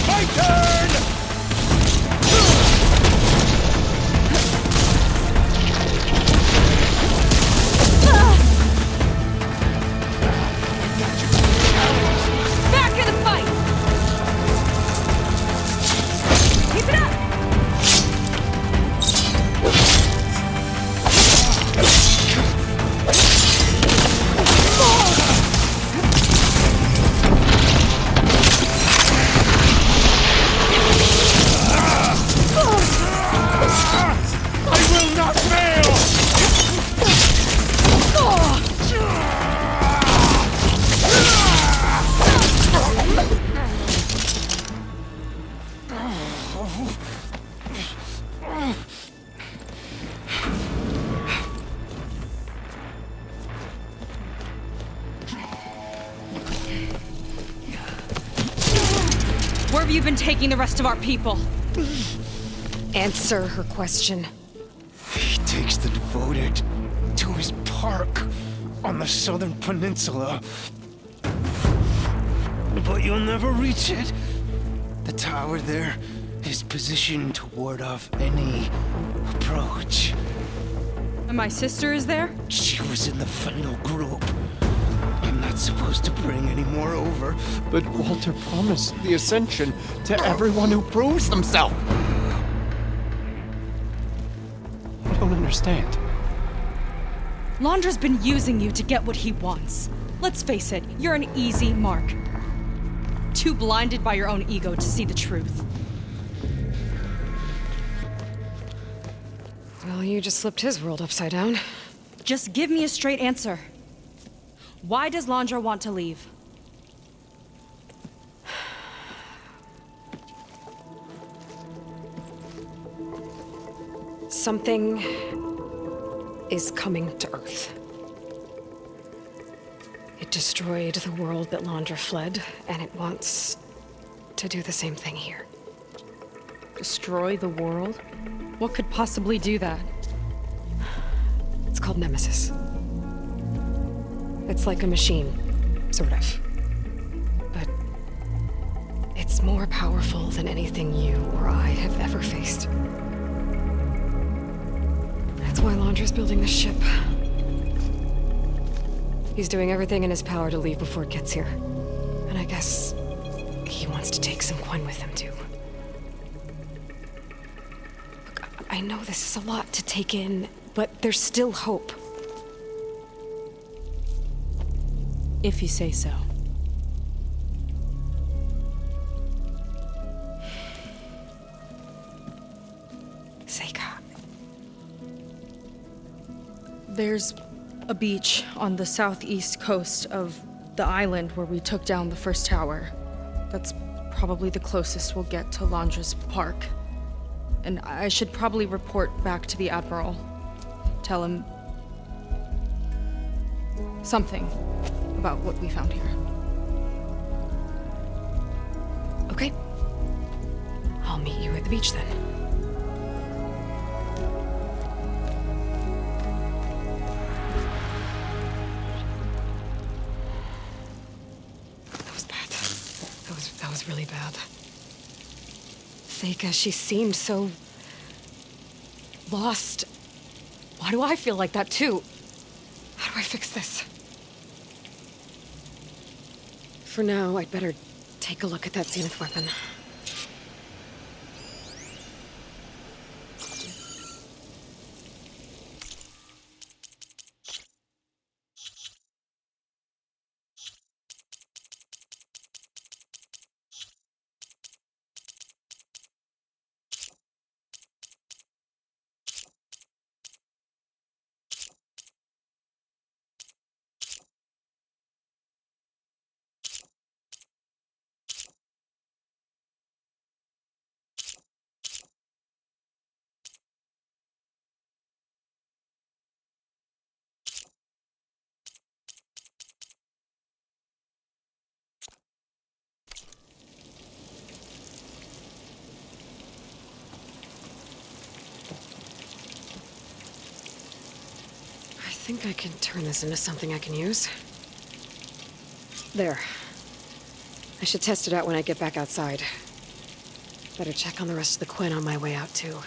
My turn! Back in the fight! Keep it up! I will not fail! Where have you been taking the rest of our people? Answer her question. He takes the devoted to his park on the southern peninsula. But you'll never reach it. The tower there is positioned to ward off any approach. And my sister is there? She was in the final group. I'm not supposed to bring any more over. But Walter promised the Ascension to everyone who proves themselves. I don't understand. Londra's been using you to get what he wants. Let's face it, you're an easy mark. Too blinded by your own ego to see the truth. Well, you just flipped his world upside down. Just give me a straight answer. Why does Londra want to leave? Something is coming to Earth. It destroyed the world that Londra fled, and it wants to do the same thing here. Destroy the world? What could possibly do that? It's called Nemesis. It's like a machine, sort of. But it's more powerful than anything you or I have ever faced. That's why Laundra's building this ship. He's doing everything in his power to leave before it gets here. And I guess he wants to take some Quen with him, too. Look, I know this is a lot to take in, but there's still hope. If you say so. Seika. There's a beach on the southeast coast of the island where we took down the first tower. That's probably the closest we'll get to Laundra's park. And I should probably report back to the Admiral. Tell him something about what we found here. Okay. I'll meet you at the beach then. That was bad. That was really bad. Seika, she seemed so lost. Why do I feel like that too? How do I fix this? For now, I'd better take a look at that Zenith weapon. I think I can turn this into something I can use. There. I should test it out when I get back outside. Better check on the rest of the Quen on my way out, too.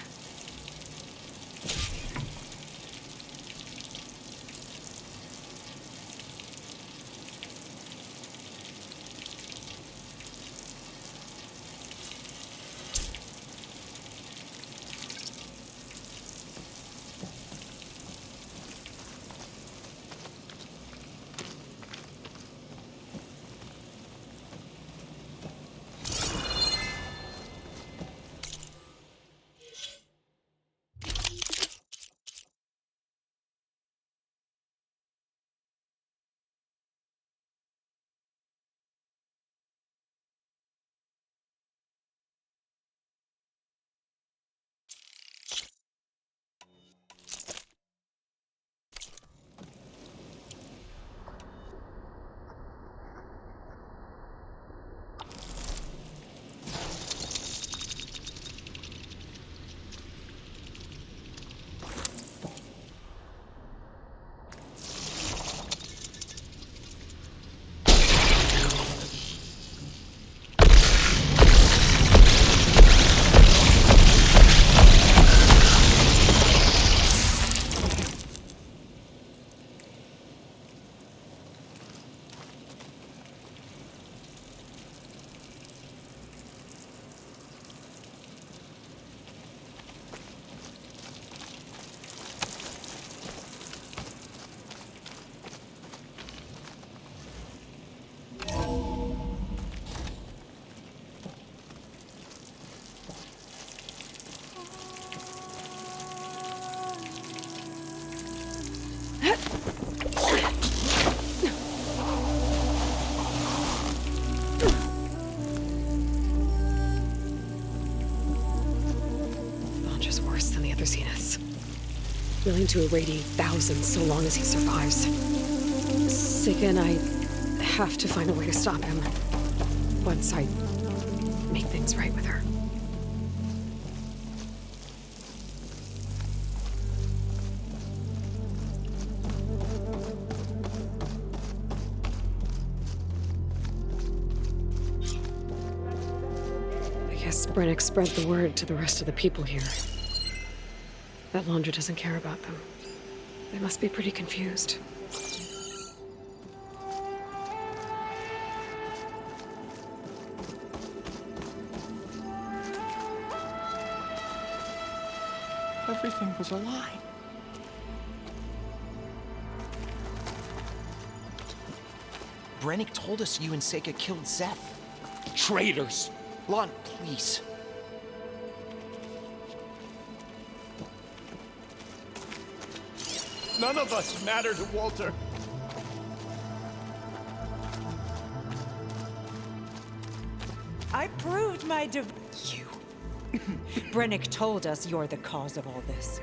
Zeniths. Willing to irradiate thousands so long as he survives. Seika and I have to find a way to stop him. Once I make things right with her. Guess Brennick spread the word to the rest of the people here. That Laundra doesn't care about them. They must be pretty confused. Everything was a lie. Brennick told us you and Seika killed Seth. Traitors! Lon, please. None of us matter to Walter. I proved my You. Brennick told us you're the cause of all this.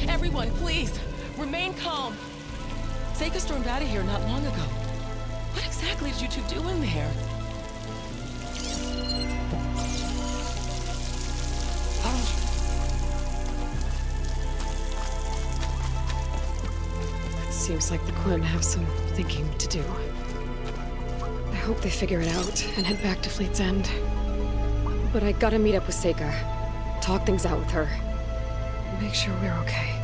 Everyone, please, remain calm. Seika stormed out of here not long ago. What exactly did you two do in there? It seems like the Quen have some thinking to do. I hope they figure it out and head back to Fleet's End. But I gotta meet up with Seika. Talk things out with her. Make sure we're okay.